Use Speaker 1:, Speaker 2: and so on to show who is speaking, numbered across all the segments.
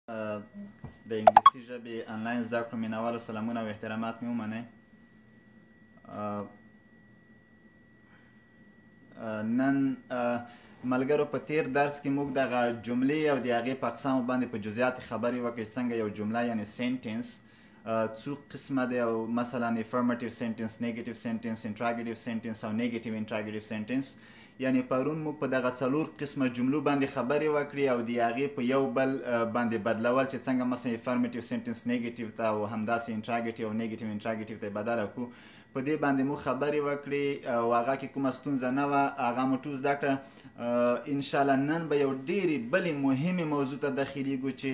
Speaker 1: د انګلیسي ژبې انلاین زده کړو مینوالو سلامونه او احترامات مې ومنئ. نن ملګرو په تیر درس کې موږ دغه جملې او د هغې په اقسامو باندې په جزئیات خبرې وکړې څنګه یو جمله یعنې سینټنس څو قسمه دی او مثلا افرمټیو سینټنس، نیګیټیو سینټنس، انټراګیټیو سینټنس او نیګیټیو انټراګیټیو سینټنس. یعنی پرون موږ په دغه څلور قسمه جملو باندې خبرې وکړې او د هغې په یو بل باندې بدلول چې څنګه مثلا افرمټیو سینټنس نیګیټیو ته او همداسې انټراګیټیو او نیګیټیو انټراګیټیو ته یې بدله کړو. په دې باندې موږ خبرې وکړې او هغه کې کومه ستونزه نه وه، هغه مو ټول زده کړه. انشاءالله نن به یو ډېرې بلې مهمې موضوع ته داخلیږو چې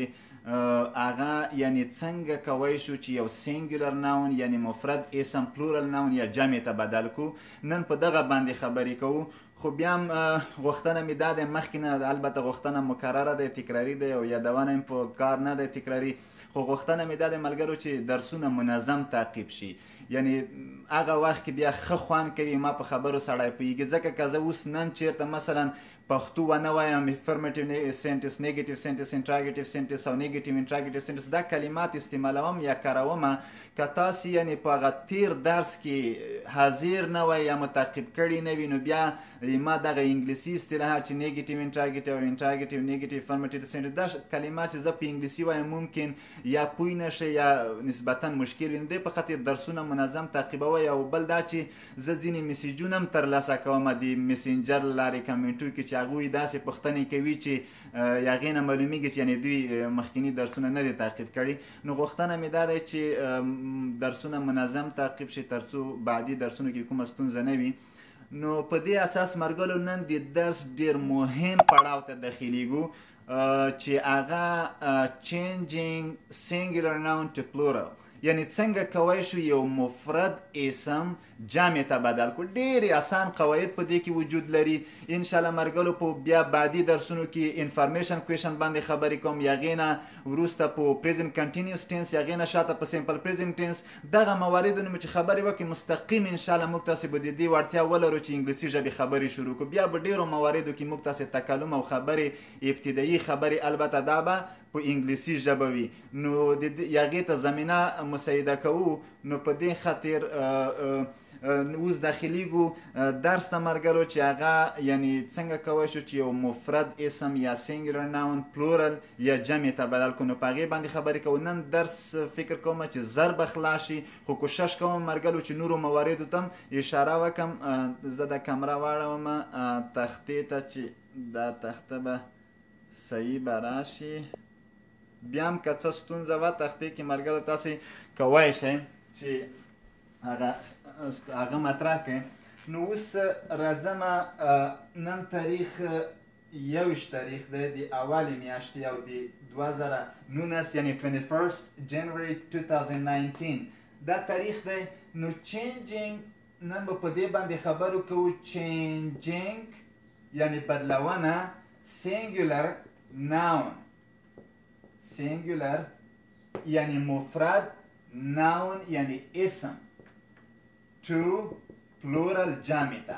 Speaker 1: هغه یعنی څنګه کوی شو چې یو سینګولر ناون یعنی مفرد اسم پلورل ناون یا جمع ته بدل کو. نن په دغه باندې خبرې کوو، خو بیا هم غوښتنه مې دا دی مخکې نه، البته غوښتنه مکرره دی، تکراري دی او یادونه هم په کار نه دی تکراري، خو غوښتنه مې دا دی ملګرو چې درسونه منظم تعقیب شي. یعنی هغه وخت کې بیا ښه خوند کوي ما په خبرو سړی پوهېږي. ځکه که زه اوس نن چېرته مثلا پښتو ونه وایم افرمټیو سینټنس، نیګیټیو سینټنس، انټراګیټیو سینټنس او نیګیټیو انټراګیټیو سینټنس دا کلمات استعمالوم یا کارومه، که تاسې یعنی په هغه تیر درس کې حاضر نه وئ یا مو تعقیب کړي نه وي نو بیا ما دغه انګلیسي اصطلاحات چې نیګیټیو انټراګیټیو او انټراګیټیو نیګیټیو افرمټیو سینټنس دا کلمات چې زه په انګلیسي وایم ممکن یا پوه نه شئ یا نسبتا مشکل وي. نو دې په خاطر درسونه منظم تعقیبوئ. او بل دا چې زه ځینې میسیجونه هم ترلاسه کوم د میسنجر له لارې کمنټو کې چې هغوی داسې پوښتنې کوي چې هغې نه معلومیږي چې یعنې دوی مخکیني درسونه نه دي تعقیب کړي. نو غوښتنه مې دا دی چې درسونه منظم تعقیب شي تر څو بعدي درسونو کې کومه ستونزه نه وي. نو په دې اساس مرګلو نن د درس ډېر مهم پړاو ته داخلیږو چې هغه چینجینګ سینګولر ناون ټو پلورل، یعنی څنګه کوی شو یو مفرد اسم جمع ته بدل کړو. ډېرې اسان قواعد په دې کې وجود لري. انشاءالله مرګلو په بیا بعدي درسونو کې انفارمیشن کویشن باندې خبرې کوم، یا هغې نه وروسته په پریزنټ کنټینیوس ټینس، یا هغې نه شاته په سمپل پریزنټ ټینس. دغه مواردو نه مې چې خبرې وکړې مستقیم انشاءالله موږ تاسې به د دې وړتیا ولرو چې انګلیسي ژبې خبرې شروع کړو. بیا به ډېرو مواردو کې موږ تاسې تکلم او خبرې ابتدایي خبرې البته دا به په انګلیسي ژبه وي، نو د هغې ته زمینه مساعده کوو. نو په دې خاطر اوس داخلیږو درس ته مرګلو چې هغه یعنی څنګه کوی شو چې یو مفرد اسم یا سینګولر ناون پلورل یا جمع ته بدل کړو. نو په هغې باندې خبرې کوو. نن درس فکر کوم چې زر به خلاص شي، خو کوشش کوم مرګلو چې نورو مواردو ته هم اشاره وکړم. زه د کمره واړوم تختې ته چې دا تخته به صحیح به راشي. بیا هم که څه ستونزه وه تختې کې مرګلو تاسې کوی شئ چې هغه مطرح کړئ. نو اوس راځمه نن تاریخ 21 تاریخ دی د اولې میاشتې او د 2019 یعنې 21 جنوري 2019 دا تاریخ دی. نو چینجینګ نن به په دې باندې خبرو کوو. چینجینګ یعنې بدلونه، سینګولر ناون، سینګولر یعنې مفرد، ناون یعنې اسم to plural جمع ته.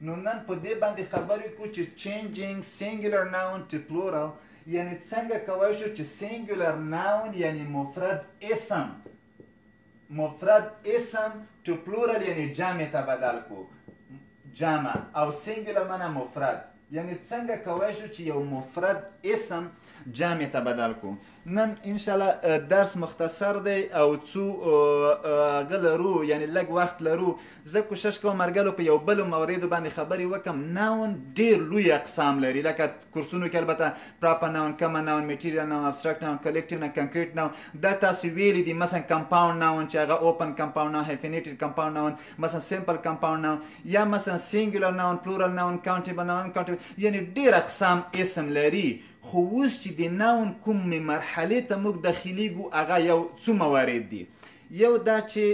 Speaker 1: نو نن په دې باندې خبرې کوو چې changing singular noun to plural یعنی څنګه کوی شو چې singular noun یعنی مفرد اسم to plural یعنی جمع ته بدل کو. جمع او singular معنا مفرد، یعنی څنګه کوی شو چې یو مفرد اسم جمع ته بدل کو. نن انشاءالله درس مختصر دی او څو هغه لرو یعنی لږ وخت لرو. زه کوشش کوم مرګلو په یو بلو موردو باندې خبرې وکړم. ناون ډېر لوی اقسام لري، لکه کورسونو کې البته پراپر ناون، کمن ناون، میټیریال ناون، ابستراکټ ناون، کلیکټیو ناون، کنکریټ ناون. دا تاسې ویلي دي مثلا کمپاوند ناون چې هغه اوپن کمپاوند ناون، هایفینیټډ کمپاوند ناون، مثلا سمپل کمپاوند ناون، یا مثلا سینګولر ناون، پلورل ناون، کاونټیبل ناون، انکاونټیبل، یعنی ډېر اقسام اسم لري. خو اوس چې د ناون کومې مرحلې ته موږ داخلیږو هغه یو څو موارد دي. یو دا چې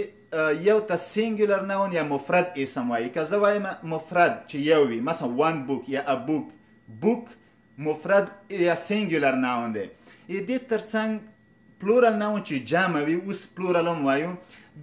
Speaker 1: یو ته سینګولر ناون یا مفرد اسم وایي. که زه وایم مفرد چې یو وي، مثلا ون بوک یا ا بوک، بوک مفرد یا سینګولر ناون دی. دې ترڅنګ پلورل ناون چې جمع وي اوس پلورل هم وایو.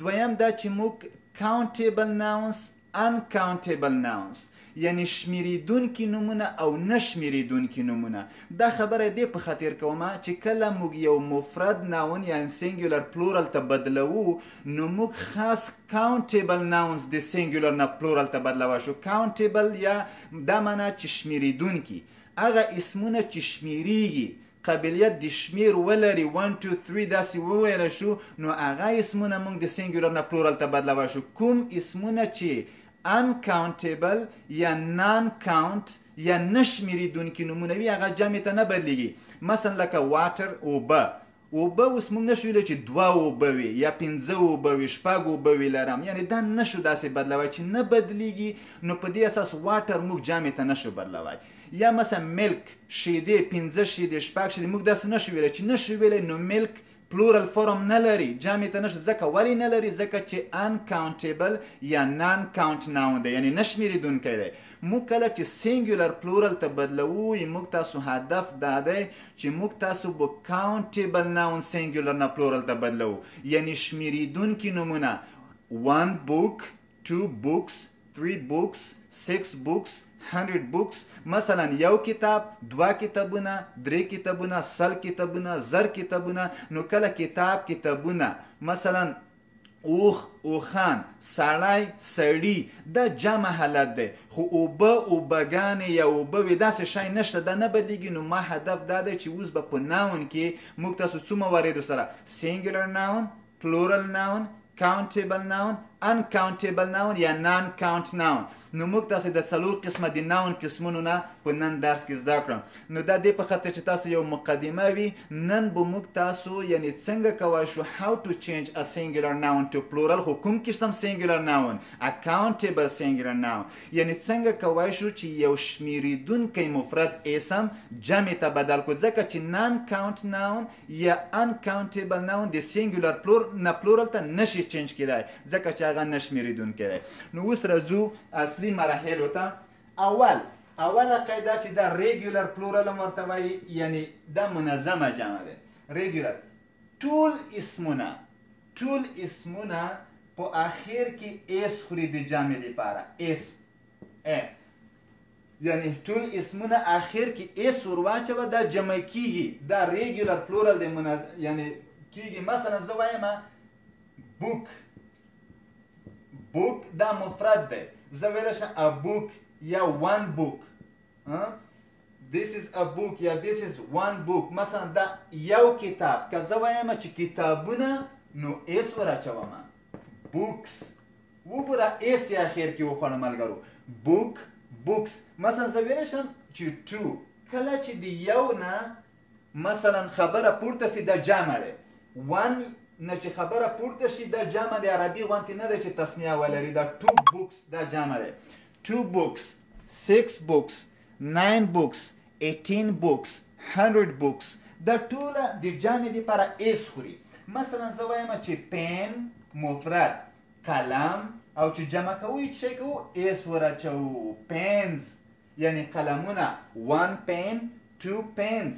Speaker 1: دویم دا چې موږ کاونټیبل ناونس، انکاونټیبل ناونس یعنی شمیریدونکي نومونه او نه شمیریدونکي نومونه. دا خبره دې په خاطر کومه چې کله موږ یو مفرد ناون یعنی سینګولر پلورل ته بدلوو نو موږ خاص کاونټیبل ناونز د سینګولر نه پلورل ته بدلوه شو. کاونټیبل یا دا معنا چې شمیریدونکي، هغه اسمونه چې شمیریږي، قابلیت د شمیر ولري 1 2 3 داسې وویل شو، نو هغه اسمونه موږ د سینګولر نه پلورل ته بدلوه شو. کوم اسمونه چې uncountable یا نان کاونټ یا نشمیریدونکي نومونه وي هغه جمع ته نه بدلیږي. مثلا لکه واټر، اوبه. اوبه اوس موږ نشو ویلی چې 2 اوبه وي یا 5 اوبه وي 6 اوبه وي لرم، یعنی دا نشو داسې بدلوی چې نه بدلیږي، نو په دې اساس واټر موږ جمع ته نشو بدلوی. یا مثلا ملک، شیدې، 5 شیدې 6 شیدې، موږ داسې نشو ویلی چې نشو ویلی نو ملک پلورل فرم نه لري، جمع ته نشو. ځکه ولې نه لري؟ ځکه چې uncountable یا نان کاونټ ناون دی، یعنی نشمیریدونکی دی. موږ کله چې سینګولر پلورل ته بدلوو موږ تاسو هدف دا دی چې موږ تاسو به کاونټیبل ناون سینګولر نه پلورل ته بدلوو، یعنی شمیریدونکي نومونه 1 book 2 books 3 books 6 books 100 books. مثلا یو کتاب، 2 کتابونه، 3 کتابونه، 100 کتابونه، 1000 کتابونه. نو کله کتاب، کتابونه، مثلا اوخ، اوخان، سړی، سړي، دا جمع حالت دی. خو اوبه، اوبهګانې یا اوبه وي داسې شی نشته، دا نه بدلیږي. نو ما هدف دا دی چې اوس به په ناون کې موږ تاسو څو مواردو سره سینګولر ناون، پلورل ناون، countable noun، uncountable noun یا non count noun. نو موږ تاسو د 4 قسمه د ناون قسمونو نه په نن درس کې زده کړم. نو دا دې په خاطر چې تاسو یو مقدمه وي. نن به موږ تاسو یعنی څنګه کوای شو how to change a singular noun to plural. خو کوم قسم singular noun؟ accountable singular noun. یعنی څنګه کوای شو چې یو شمیریدونکی مفرد اسم جمع ته بدل کو، ځکه چې non count noun یا uncountable noun د singular plural ته نشي چینج کېدای، ځکه چې هغه نشمیریدونکی دی. نو اوس راځو اصلي مراحلو ته. اوله قاعده چې دا ریګولر پلورل ورته وایي، یعنی دا منظمه جمع ده. ریګولر ټول اسمونه په آخر کې اس خوري د جمع لپاره، اس یعنی ټول اسمونه آخر کې اس ورواچوه دا جمع کیږي. دا ریګولر پلورل دی، یعنی کیږي. مثلا زه وایم book دا مفرد دی، زه ویلی شم a book یا 1 book. This is a book یا this is 1 book. مثلا دا یو کتاب، که زه وایم چې کتابونه نو اس وراچوم books. وګوره اس یې اخر کې وخوړه ملګرو، book books. مثلا زه ویلی شم چې 2، کله چې د یو نه مثلا خبره پورته سي دا جمع دی. 1 نه چې خبره پورته شي دا جمع دی، عربي غوندې نه دی چې تسنیه ولري. دا 2 books دا جمع دی. 2 books 6 books 9 books 18 books 100 books. دا ټوله د جمع لپاره اس خوري. مثلا زه وایم چې پین مفرد، قلم، او چې جمع کوو څه کوو؟ اس وراچوو، پینز، یعنی قلمونه 1 pen 2 pens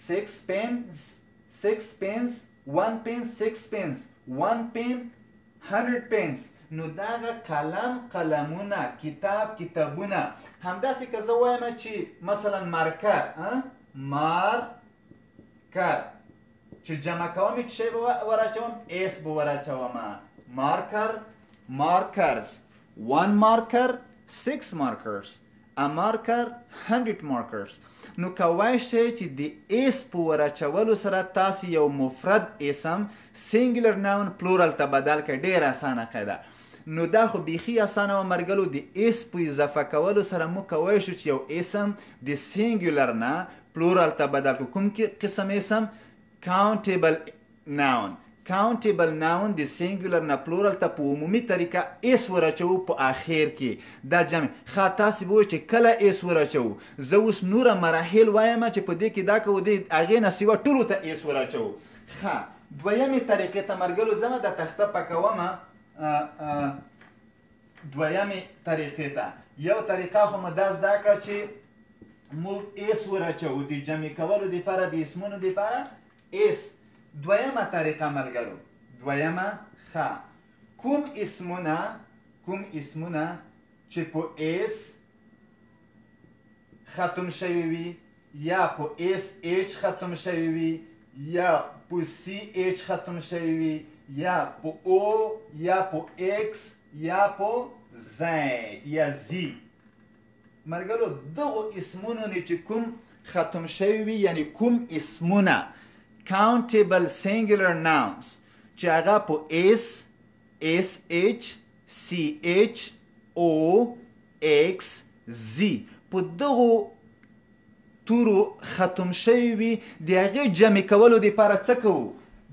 Speaker 1: 6 pens 6 pens 1 pen 6 pens 1 pen 100 pens. نو داغه قلم، قلمونه، کتاب، کتابونه. همداسې که زه وایم چې مثلا مارکر، مارکر، چې جمع کوم څه شی به وراچوم؟ اس به وراچوم. مارکر، markers. 1 marker 6 markers. A marker 100 markers. نو کوای شئ چې د اس په وراچولو سره تاسو یو مفرد اسم سینګولر ناون پلورل ته بدل کړئ. ډېره اسانه قاعده. نو دا خو بیخي اسانه و مرګلو. د اس په اضافه کولو سره مو کوای شو چې یو اسم د سینګولر نه پلورل ته بدل کړو. کوم قسم اسم؟ countable noun. countable noun د سینګولر نه پلورل ته په عمومي طریقه اس ورچو په اخر کې دا جمع. ښه تاسې به وایئ چې کله اس ورچو. زه اوس نوره مراحل وایم چې په دې کې دا کوو د هغې نه سوا ټولو ته اس ورچو. ښه دویمې طریقې ته مرګلو زه د تخته پکوم. دویمې طریقې ته یو طریقه خو مو دا زده کړه چې موږ اس ورچو د جمع کولو دپاره د اسمونو دپاره اس. دویمه طریقه ملګرو، دویمه ښه کوم اسمونه چې په اس ختم شوی وي یا په اس ایچ ختم شوی وي یا په سی ایچ ختم شوی وي یا په او یا په ایکس یا په زید یا زی مرګلو دغه اسمونو نه چې کوم ختم شوی وي یعنی کوم اسمونه countable singular nouns چې هغه په اس اس ایچ سی ایچ او ایکس زی په دغو تورو ختم شوی وي د هغې جمع کولو دپاره څه کوو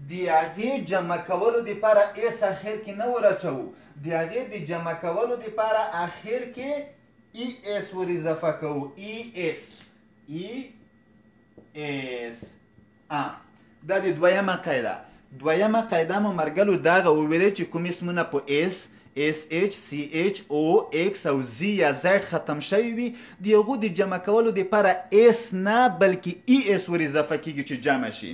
Speaker 1: د هغې جمع کولو دپاره اس اخر کې نه ورچوو د هغې د جمع کولو دپاره اخر کې ای اس ور اضافه کوو ای اس دا د دویمه قاعده مو مرګلو دغه وویلې چې کوم اسمونه په اس ایچ سی ایچ او ایکس او زی یا زید ختم شوی وي د هغو د جمع کولو دپاره اس نه بلکې ای اس ور اضافه کیږي چې جمع شي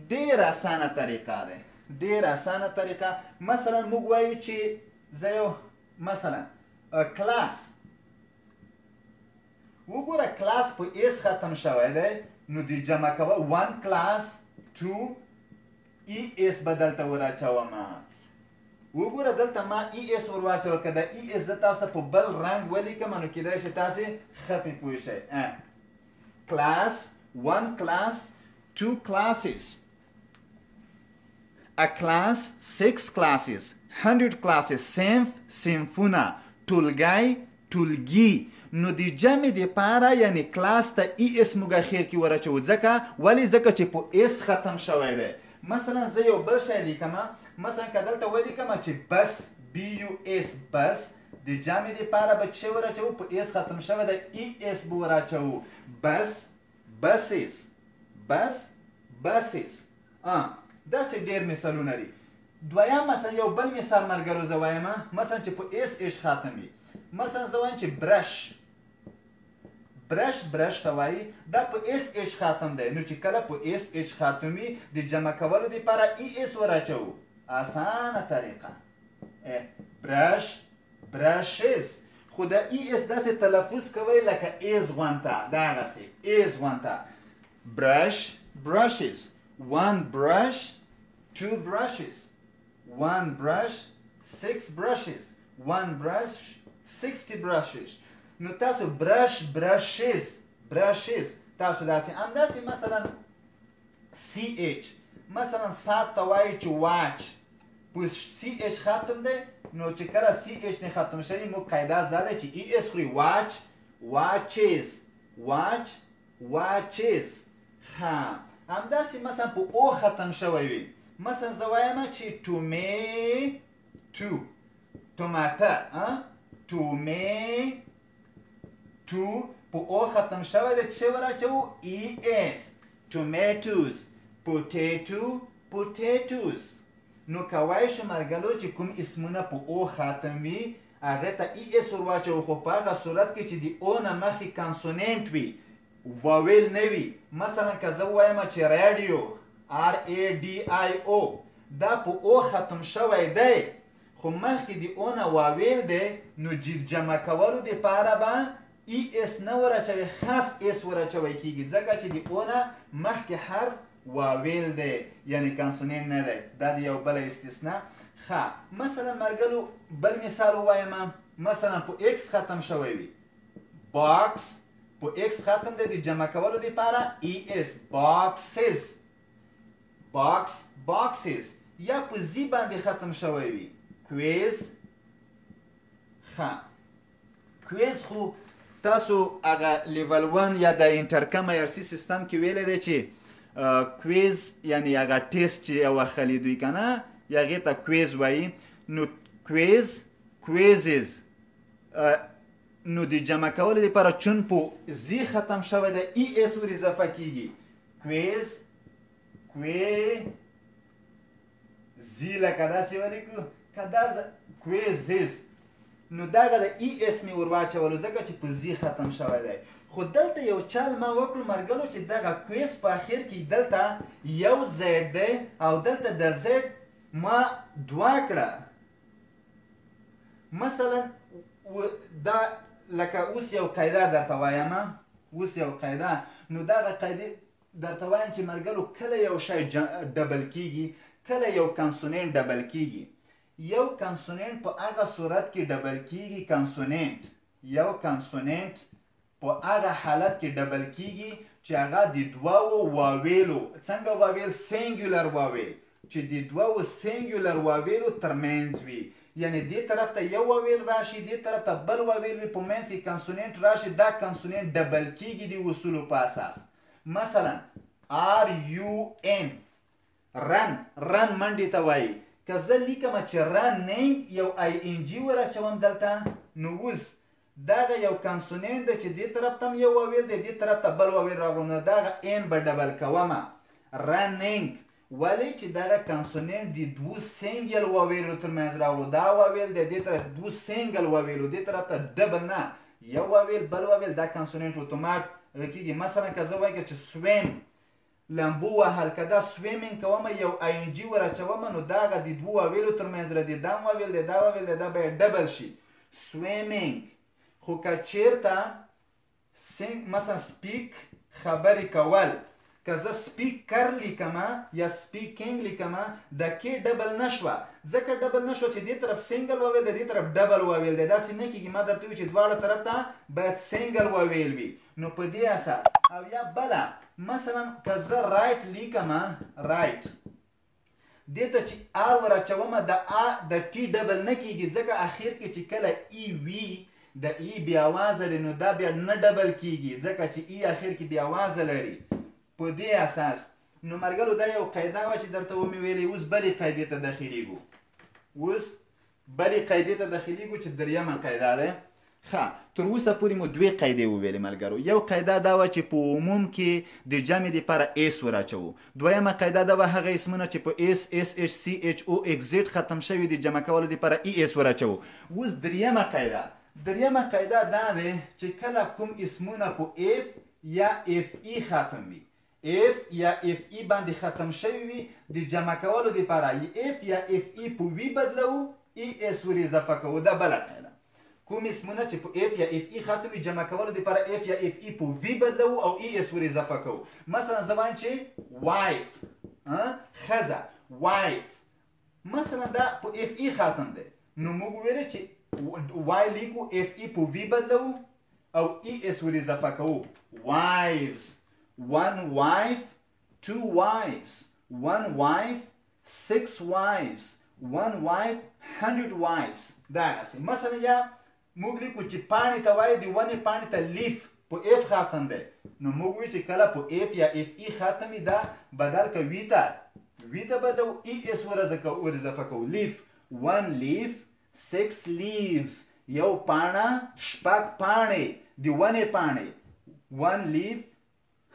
Speaker 1: ډېر اسانه طریقه ده ډېر اسانه طریقه مثلا موږ وایو چې زه یو مثلا کلاس وګوره کلاس په اس ختم شوی دی نو د جمع کول 1 کلاس 2 ای اس به دلته وراچومه وګوره دلته ما ای اس ور واچول که د ای اس زه تاسو په بل رنګ ولیکم نو کیدای شي تاسې ښه پرې پوه شئ کلاس 1 کلاس 2 classes a class 6 classes 100 classes صنفونه ټولګی ټولګي نو د جمع دپاره یعنی کلاس ته ای اس موږ اخر کې ورچوو ولې ځکه چې په اس ختم شوی دی مثلا زه یو بل شی لیکمه مثلا که دلته ولیکمه چې بس بی یو اس بس د جمع دپاره به څه ورچوو په اس ختم شوی دی ای اس به ورچوو بس بسز داسې ډېر مثالونه دي دویم مثلا یو بل مثال ملګرو زه وایم مثلا چې په اس ایش ختم وي مثلا زه وایم چې برش ته وایي دا په اس ایچ ختم دی نو چې کله په اس ایچ ختم وي د جمع کولو دپاره ای اس ور اسانه طریقه برشز خو د ای اس داسې تلفظ کوئ لکه ایز غونته دغسې ایز غونته brushes 1 brush 2 brushes 1 brush 6 brushes 1 brush 60 brushes نو تاسو brushes تاسو داسې همداسې مثلا ch مثلا ساعت ته وایي چې watch په ch ختم دی نو چې کله ch نه ختم شوي موږ قاعده زده ده چې ای اس خوري watches ښه همداسې مثلا په او ختم شوی وي مثلا زه وایم چې تومیټو په او ختم شوی دی چې وراچوو ای اس tomatoes potatoes نو کوای شو مرګلو چې کوم اسمونه په او ختم وي هغه ته ای اس ور واچوو خو په هغه صورت کې چې د او نه مخکې کانسوننټ وي واویل نه وي مثلا که زه ووایم چې راډیو RADIO دا په او ختم شوی دی خو مخکې د او نه واویل دی نو جمع کولو دپاره به ای اس نه ورچوي خاص اس ورچوی کیږي ځکه چې د او نه مخکې حرف واویل دی یعنی کانسوننټ نه دی دا د یو بله استثنا ښه مثلا مرګلو بل مثال ووایم مثلا په ایکس ختم شوی وي باکس په ایکس ختم دی د جمع کولو دپاره ای اس boxes یا په زی باندې ختم شوی وي کویز خو تاسو هغه لیول 1 یا د انټرکم آیرسي سیستم کې ویلی دی چې کویز یعنی هغه ټیسټ چې یو اخلي دوی که نه یا هغې ته کویز وایي نو کویزز نو د جمع کولو دپاره چون په زی ختم شوی دی ای اس ور اضافه کیږي کویزی لکه داسې ولیکو که دا کویزز نو دغه د ای اس مې ور واچولو ځکه چې په زی ختم شوی دی خو دلته یو چل ما وکړو مرګلو چې دغه کویز په اخر کې دلته یو زید دی او دلته د زید ما دوه کړه مثلا دا لکه اوس یو قاعده درته وایم اوس یو قاعده نو دغه قاعدې درته وایم چې ملګرو کله یو شی ډبل کیږي کله یو کانسونینټ ډبل کیږي یو کانسونینټ په هغه صورت کې ډبل کیږي یو کانسونینټ په هغه حالت کې ډبل کیږي چې هغه د دوو واویلو څنګه واویل سینګولر واویل چې د دوو سینګولر واویلو ترمنځ وي یعنی دې طرف ته یو واویل راشي دې طرف ته بل واویل وي په منځ کې کانسونینټ راشي دا کانسونینټ ډبل کیږي د اصولو په اساس مثلا RUN رن منډې ته وایي که زه لیکم چې رننګ یو ING ورچوم دلته نو اوس دغه یو کانسونینټ دی چې دې طرف ته هم یو واویل دی دې طرف ته بل واویل راغلو نو دغه ان به ډبل کومه رننګ ولې چې دغه کانسونینټ د دوو سینګل واویلو ترمنځ راغلو دا واویل دی دې طرف دوو سینګل واویلو دې طرف ته ډبل نه یو واویل بل واویل دا کانسونینټ اتومات کیږي مثلا که زه وایم چې سویم لامبو وهل که دا سویمینګ کومه یو ING ورچومه نو دغه د دوو واویلو ترمنځ راځي دا واویل دی دا واویل دی دا به ډبل شي سویمینګ خو که چیرته مثلا سپیک خبرې کول که زه سپیکر لیکمه یا سپیکینګ لیکمه د کې ډبل نشوه ځکه ډبل نشوه چې دې طرف سینګل واویل دی دې طرف ډبل واویل دی داسې نه کېږي ما درته وایي چې دواړه طرف ته باید سینګل واویل وي نو په دې اساس او یا بله مثلا که زه رایټ لیکمه رایټ دې ته چې آر ورچومه د ټي ډبل نه کېږي ځکه اخر کې چې کله ای وي د ای بیا آوازه لري نو دا بیا نه ډبل کېږي ځکه چې ای اخر کې بیا آوازه لري په دې اساس نو ملګرو دا یو قاعده وه چې درته ومې ویلې اوس بلې قاعدې ته داخلیږو چې دریمه قاعده ده ښه تر اوسه پورې مو دوې قاعدې وویلې ملګرو یو قاعده دا وه چې په عموم کې د جمع دپاره ایس وراچوو دویمه قاعده دا وه هغه اسمونه چې په ایس اس اچ سی اچ او اکزیټ ختم شوي د جمع کولو دپاره ای ایس وراچوو اوس دریمه قاعده دا دی چې کله کوم اسمونه په اف یا اف ای ختم وي اف یا اف ای باندې ختم شوي وي د جمع کولو دپاره اف یا اف ای په وی بدلوو ای اس ور اضافه کوو دا بله قاعده کوم اسمونه چې په اف یا اف ای ختم وي جمع کولو دپاره اف یا اف ای په وی بدلوو او ای اس ور اضافه کوو مثلا زه وایم چې وایف ښځه وایف مثلا دا په اف ای ختم دی نو موږ وویلې چې وای لیکو اف ای په وی بدلوو او ای اس ور اضافه کوو wives one wife two wives one wife six wives one wife 100 wives دغسې مثلا یا موږ لیکو چې پاڼې ته وایي د ونې پاڼې ته لیف په اف ختم دی نو موږ وایو چې کله په اف یا اف ای ختم وي دا بدل که وي ته بدلو ای اس ور اضافه کوو لیف one leaf 6 leaves یو پاڼه شپږ پاڼې د ونې پاڼې one leaf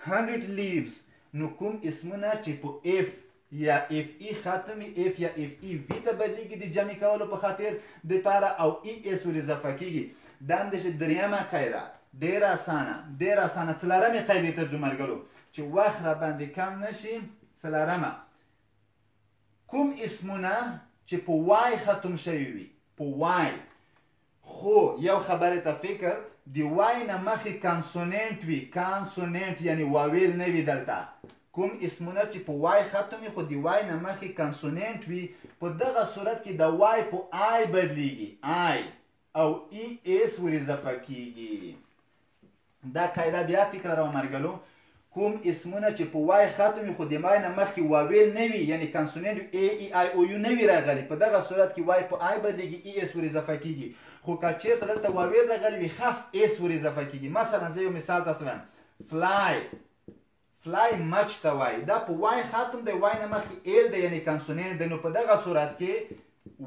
Speaker 1: 100 leaves نو کوم اسمونه چې په اف یا اف ای ختم وي اف یا اف ای وی ته بدلیږي د جمع کولو په خاطر دپاره او ای اس ور اضافه کیږي دا هم چې دریمه قاعده ډېره اسانه څلورمې قاعدې ته ځو ملګرو چې وخت راباندې کم نشي څلورمه کوم اسمونه چې په وای ختم شوي وي په وای خو یو خبرې ته فکر د وای نه مخکې کانسونینټ وي کانسونینټ یعنی واویل نه وي دلته کوم اسمونه چې په وای ختم وي خو د وای نه مخکې کانسونینټ وي په دغه صورت کې د وای په آی بدلیږي آی او ای اس ور اضافه کیږي دا قاعده بیا تکراروم ملګرو کوم اسمونه چې په وای ختم وي خو د وای نه مخکې واویل نه وي یعنی کانسونینټ ای ای آی او یو نه وي راغلی په دغه صورت کې وای په آی بدلیږي ای اس ور اضافه کیږي خو که چېرته دلته واویل راغلی وي خاص اس ور اضافه کیږي مثلا زه یو مثال تاسو وایم فلای مچ ته وایي دا په وای ختم دی وای نه مخکې ایل دی یعنی کانسونینټ دی نو په دغه صورت کې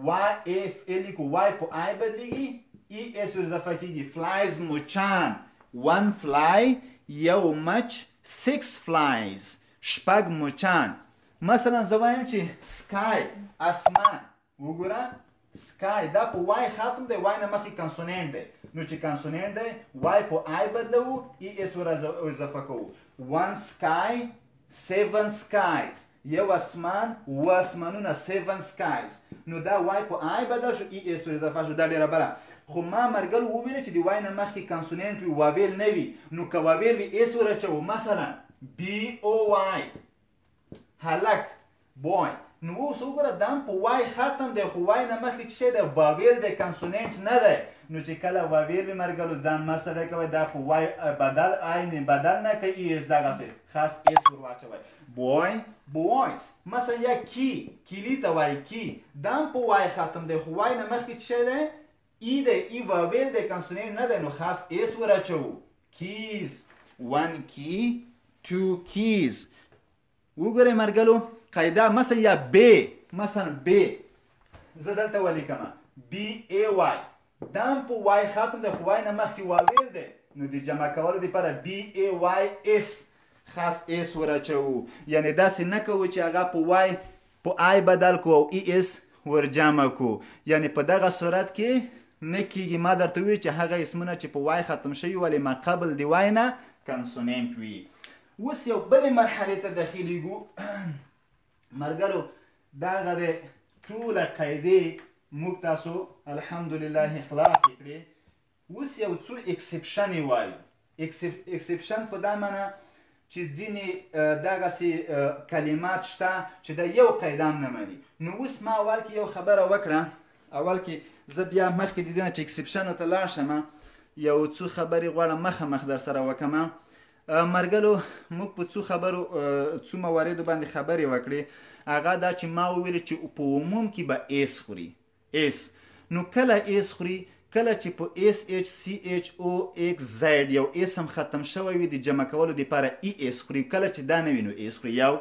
Speaker 1: وای اف ال لیکو وای په آی بدلیږي ای اس ور اضافه کیږي فلایز مچان one fly یو مچ 6 flies شپږ مچان مثلا زه وایم چې سکای اسمان وګوره سکای دا په وای ختم دی وای نه مخکې کانسونینټ دی نو چې کانسونینټ دی وای په آی بدلوو ای اس ور اضافه کوو one sky 7 skies یو اسمان و اسمانونه 7 skies نو دا وای په آی بدل شو ای اس ور اضافه شو دا ډېره بله خو ما مرګل وویل چې د وای نه مخکې کانسوننټ وي واویل نه وي نو که واویل وي ایس ورچوو مثلا BOY هلک بوای نو اوس وګوره دا هم په وای ختم دی خو وای نه مخکې چې شی دی واویل دی کانسوننټ نه دی نو چې کله واویل وي مرګلو ځان مه ستړی کوئ دا په وای بدل بدل نه کوي ایس دغسې خاص ایس ور واچوئ بوای بوایز مثلا یا کیلي ته وایي کی دا هم په وای ختم دی خو وای نه مخکې چې شی دی ای دی ای واویل دی کانسوننټ نه دی نو خاص ایس ور اچوو کیز 1 key 2 keys وګورئ مرګلو قاعده مثلا یا مثلا زه دلته ولیکم BAY دا هم په وای ختم دی خو وای نه مخکې واویل دی نو د جمع کولو دپاره BAYS خاص ایس ورچوو یعنی داسې نه کوو چې هغه په وای په آی بدل کو او ایس ور جمع کو یعنی په دغه صورت کې نه کیږي ما درته وویل چې هغه اسمونه چې په وای ختم شوي ولې ما قبل د وای نه کانسوننټ وي اوس یو بلې مرحلې ته داخلیږو مرګلو دغه د ټوله قاعدې موږ تاسو الحمدلله خلاصې کړې اوس یو څو اکسپشن یې وایو اکسپشن په دا معنی چې ځینې دغسې کلمات شته چې د یو قاعده هم نه مني نو اوس ما اول کې یو خبره وکړه اول کې زه بیا مخکې د دې نه چې اکسپشنو ته لاړ شم یو څو خبرې غواړم مخامخ در سره وکړم مرګلو موږ په څو خبرو څو مواردو باندې خبرې وکړې هغه دا چې ما وویل چې په عموم کې به ایس خوري ایس نو کله ایس خوري کله چې په SHCHOXZ یو اسم ختم شوی وي د جمع کولو دپاره ای ایس خوري کله چې دا نه وي نو ایس خوري یو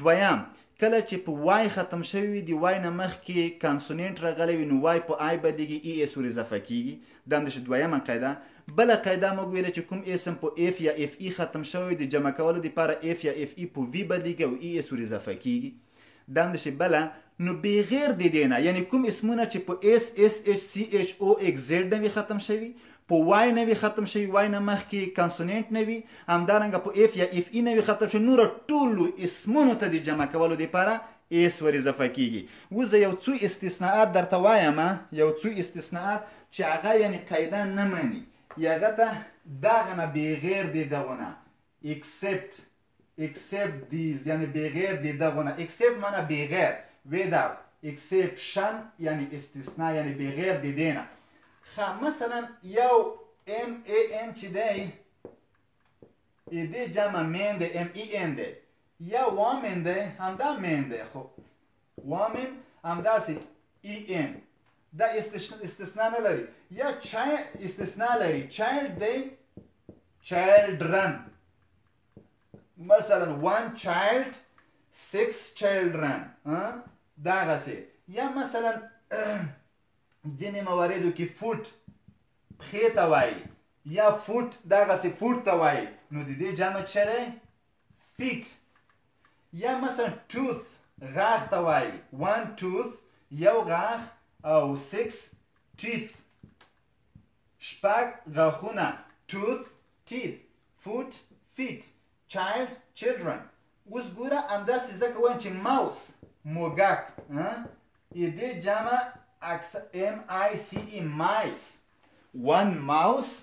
Speaker 1: دویم کله چې په وای ختم شوی وي د وای نه مخکې کانسوننټ راغلی وي نو وای په آی بدلیږي ای ایس ور اضافه کیږي دا همداسې دویمه قاعده بله قاعده موږ ویله چې کوم اسم په اف یا اف ای ختم شوی وي د جمع کولو دپاره اف یا اف ای په وی بدلیږي او ای ایس ور اضافه کیږي دا همداسې بله نو بغیر د دې نه یعنی کوم اسمونه چې په SHCHOXZ نه وي ختم شوي په وای نه وي ختم شوي وای نه مخکې کانسوننټ نه وي همدارنګه په اف یا اف ای نه وي ختم شوي نوره ټولو اسمونو ته د جمع کولو دپاره ایس ور اضافه کیږي اوس زه یو څو استثناءات درته وایم یو څو استثناءات چې هغه یعنی قاعده نه مني یا هغه ته دغه نه بغیر د دغه نه except these یعنی بغیر د دغه نه except معنی بغیر without exception یعنی استثناء یعنی بغیر د دې نه مثلا یو MAN چې دی د جمع مین دی MEN دی یا woman دی همدا مین دی خو woman همداسې EN دا استثناء نه لري یا استثناء لري child دی children مثلا one child 6 children دغسې یا مثلا ځینې مواردو کې فوټ پښې ته وایي یا فوټ دغسې فوټ ته وایي نو د دې جمع څه دی فیټ یا مثلا ټوث غاښ ته وایي one tooth یو غاښ او 6 teeth شپږ غاښونه tooth teeth foot feet child children اوس ګوره همداسې ځکه وایم چې ماوس موږک دې جمع MICE mice one mouse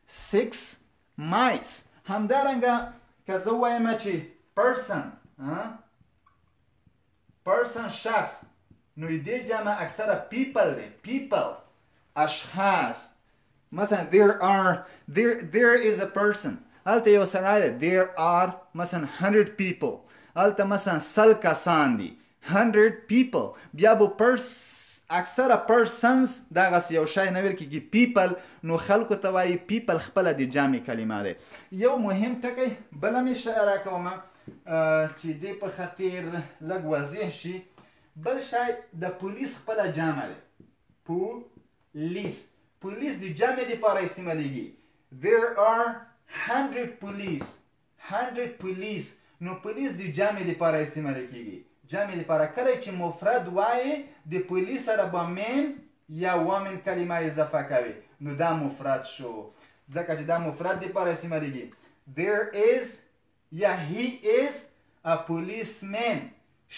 Speaker 1: 6 mice همدارنګه که زه وایم چې person شخص نو دې جمع اکثره people دی people اشخاص مثلا there is a person هلته یو سړی دی there are مثلا 100 people هلته مثلا 100 کسان دي 100 people بیا به اکثره persons دغسې یو شی نه ویل کېږي people نو خلکو ته وایي people خپله د جمع کلمه دی یو مهم ټکی بله مې اشاره کوم چې دې په خاطر لږ واضح شي بل شی د پولیس خپله جمع دی پولیس د جمع دپاره استعمالیږي there are 100 police نو پولیس د جمع دپاره استعمالی کېږي جمع دپاره کله چې مفرد وایي د پولیس سره به مین یا ومن کلمه اضافه کوي نو دا مفرد شو ځکه چې دا مفرد دپاره استعمالیږي there is یا he is a policeman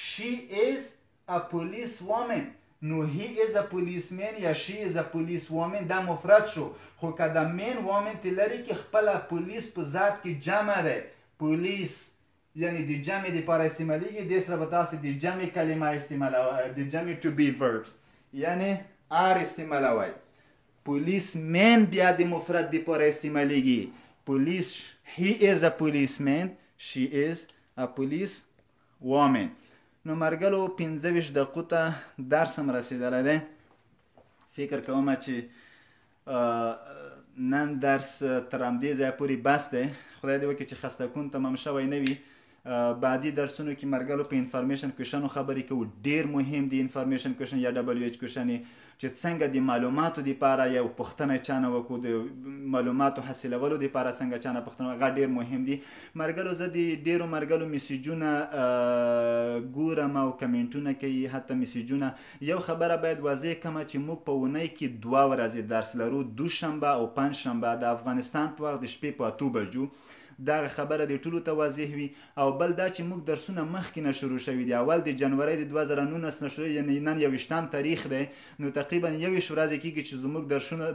Speaker 1: she is a policewoman نو هی از ا پولیسمن یا شی از ا پولیس وومن دا مفرد شو خو که دا مین وومن تی لري کې خپله پولیس په ذات کې جمع ده پولیس یعنی د جمع دپاره استعمالیږي دې سره به تاسې د جمع کلمه استعمالوئ د جمع to be verbs یعنی ار استعمالوئ پولیس مین بیا د مفرد دپاره استعمالیږي پولیس he is a policeman she is a police woman نو مرګلو 15 دقیقو ته درس هم رسیدلی دی فکر کوم چې نن درس تر همدې ځایه پورې بس دی خدای دې وکړي چې خسته کون تمام شوی نه وي بعدي درسونو کې مرګلو په انفارمیشن کوشنو خبرې کوو ډیر مهم دی انفارمیشن کوشن یا ډبلیو ایچ کوشن چې څنګه د معلوماتو دپاره یو پوښتنه چانه وکړو د معلوماتو حاصلولو دپاره څنګه چانه پوښتنه هغه ډیر مهم دي مرګلو زه د ډیرو مرګلو میسیجونه ګورم او کمنټونه کوي حتی میسیجونه یو خبره باید واضح کړم چې موږ په اونۍ کې 2 ورځې درس لرو دوشنبه او پنجشنبه د افغانستان په وخت د شپې په 8 بجو دغه خبره د ټولو ته واضح وي او بل دا چې موږ درسونه مخکې نه شروع شوي دي اول د جنوري د 2019 نه شروع یعنی نن 21 تاریخ دی نو تقریبا 21 ورځې کېږي چې زموږ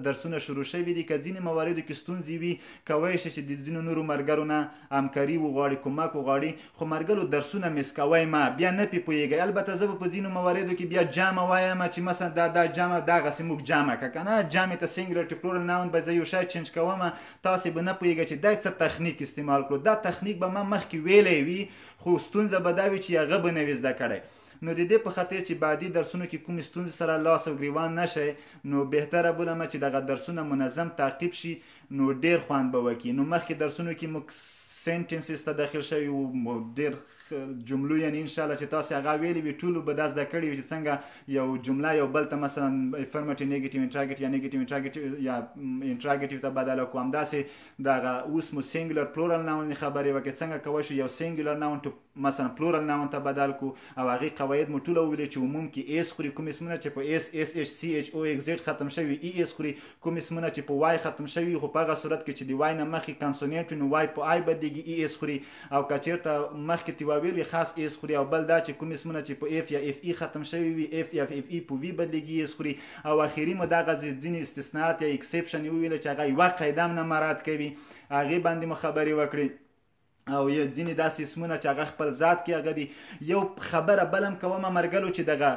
Speaker 1: درسونه شروع شوي دي که ځینې مواردو کې ستونزې وي کولی شي چې د ځینو نورو ملګرو نه همکاري وغواړي کومک وغواړي خو ملګرو درسونه مس کوئ ما بیا نه پې پوهېږئ البته زه به په ځینو مواردو کې بیا جامع وایم چې مثلا دا جامع دغسې موږ جامع که که نه جامع ته سینګلر ټي پلورل ناون به زه یو شی چینج کوم تاسې به نه پوهېږئ چې دا څه تخنیک استعمال کړو دا تخنیک به ما مخکې ویلی وي خو ستونزه به دا وي چې هغه به نه وي زده کړی نو د دې په خاطر چې بعدي درسونو کې کومې ستونزې سره لاس او ګریوان نشئ نو بهتره بولم چې دغه درسونه منظم تعقیب شي نو ډیر خوند به وکړي نو مخکې درسونو کې موږ سنټنسز ته داخل شوي وو ډیر جملو یعنی انشاءالله چې تاسې هغه ویلي وي ټولو به دا زده کړي وي چې څنګه یو جمله یو بل ته مثلا افرمټیو نیګیټیو انټراګیټیو یا نیګیټیو انټراګیټیو یا انټراګیټیو ته بدله کړو همداسې دغه اوس مو سینګولر پلورل ناون خبرې وکړې څنګه کولی شو یو سینګولر ناون مثلا پلورل ناون ته بدل کړو او هغې قواعد مو ټوله وویلې چې عموم کې ایس خوري کوم اسمونه چې په ایس ایس ایچ سی ایچ او ایکس زیډ ختم شوي ای ایس خوري کوم اسمونه چې په وای ختم شوي خو په هغه صورت کې چې د وای نه مخکې کانسونیټ وي نو وای په آی بدلېږي ای ایس خوري او که چېرته مخکې تې وویل وي خاص ایس خوري او بل دا چې کوم اسمونه چې په اف یا اف ای ختم شوي وي اف یا اف ای په وي بدلېږي ایس خوري او اخري مو دغه ځینې استثناءات یا اکسپشن یې وویله چې هغه یوه قاعده هم نه مراعات کوي هغې باندې مو خبرې وکړي او یو ځینې داسې اسمونه چې هغه خپل ذات کې هغه دي یو خبره بل هم کومه مرګلو چې دغه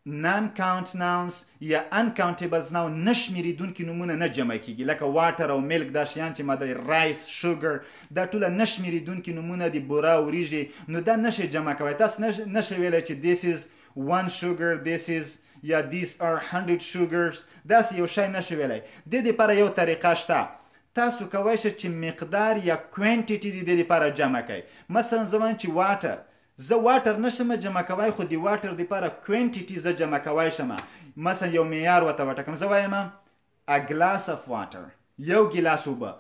Speaker 1: نان کاونټ ناونز یا انکاونټیبلز ناون نه شمېرېدونکي نومونه نه جمع کېږي لکه واټر او میلک دا شیان چې ماده رایس شوګر دا ټوله نه شمېرېدونکي نومونه دي بوره وریژې نو دا نشئ جمع کوئ تاسو نشئ ویلی چې this is one sugar this is یا these are 100 sugars داسې یو شی نشئ ویلی دې دپاره یو طریقه شته تاسو کولی شئ چې مقدار یا کوانټیټي د دې دپاره جمع کوئ مثلا زه وایم چې واټر زه واټر نشم جمع کوی خو د واټر دپاره کوانټیټي زه جمع کوی شم مثلا یو معیار ورته وټاکم زه وایم a glass of water یو ګیلاس اوبه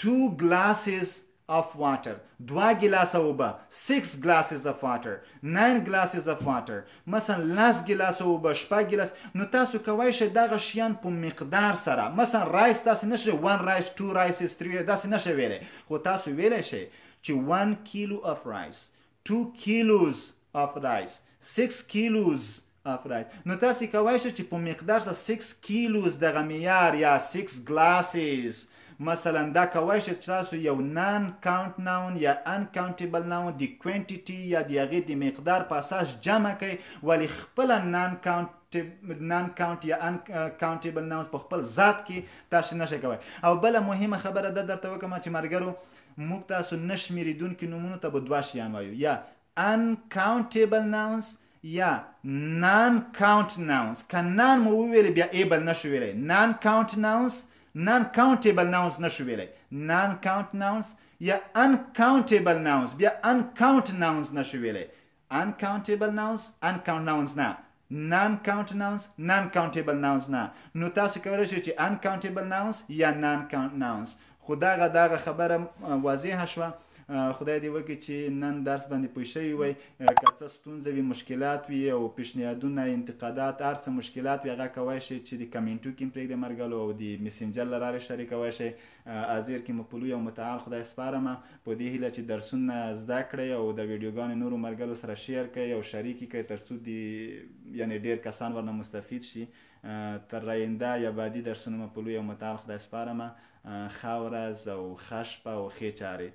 Speaker 1: 2 glasses of water 2 ګیلاسه اوبه 6 glasses of water 9 glasses of water مثلا 10 ګیلاسه اوبه 6 ګیلاس نو تاسو کوی شئ دغه شیان په مقدار سره مثلا رایس تاسو نشئ 1 rice 2 rices 3 داسې نشئ ویلی خو تاسو ویلی شئ چې 1 kilo of rice 2 kilos of rice 6 kilos of rice نو تاسو کولی شئ چې په مقدار سره 6 kilos دغه معیار یا 6 glasses مثلا دا کولی شئ چې تاسو یو نان کاونټ ناون یا انکاونټیبل ناون د کوانټیټي یا د هغې د مقدار په اساس جمع کوئ ولې خپله نان کاونټ یا انکاونټیبل ناون په خپل ذات کې تاسو نشئ کوئ او بله مهمه خبره دا درته وکړم چې ملګرو موږ تاسو نه شمېرېدونکي نومونو ته به 2 شیان وایو یا uncountable nouns یا non count nouns که نان مو وویلې بیا ایبل نشو ویلی non count nouns non countable nouns نشو ویلی non count nouns یا uncountable nouns بیا uncount nouns نشو ویلی uncountable nouns uncount nouns نه non count nouns non countable nouns نه نو تاسو کولی شئ چې uncountable nouns یا non count nouns خو دغه خبره واضحه شوه خدای دې وکړي چې نن درس باندې پوه شوي وئ که څه ستونزه وي مشکلات وي او پیشنهادونه انتقادات هر څه مشکلات وي هغه کولی شئ چې د کمنټو کې پرېږدئ مرګلو او د میسنجر له لارې شریکولی شئ حاضر کې مو په لوی او متعال خدای سپارم په دې هیله چې درسونه زده کړئ او د ویډیوګانې نورو مرګلو سره شیر کړئ او شریکې کړئ تر څو د یعنې ډېر کسان ورنه مستفید شي. تر آینده یا بعدي درسونو مو په لوی او متعال خدای سپارمه. ښه ورځ او ښه شپه او ښې چارې.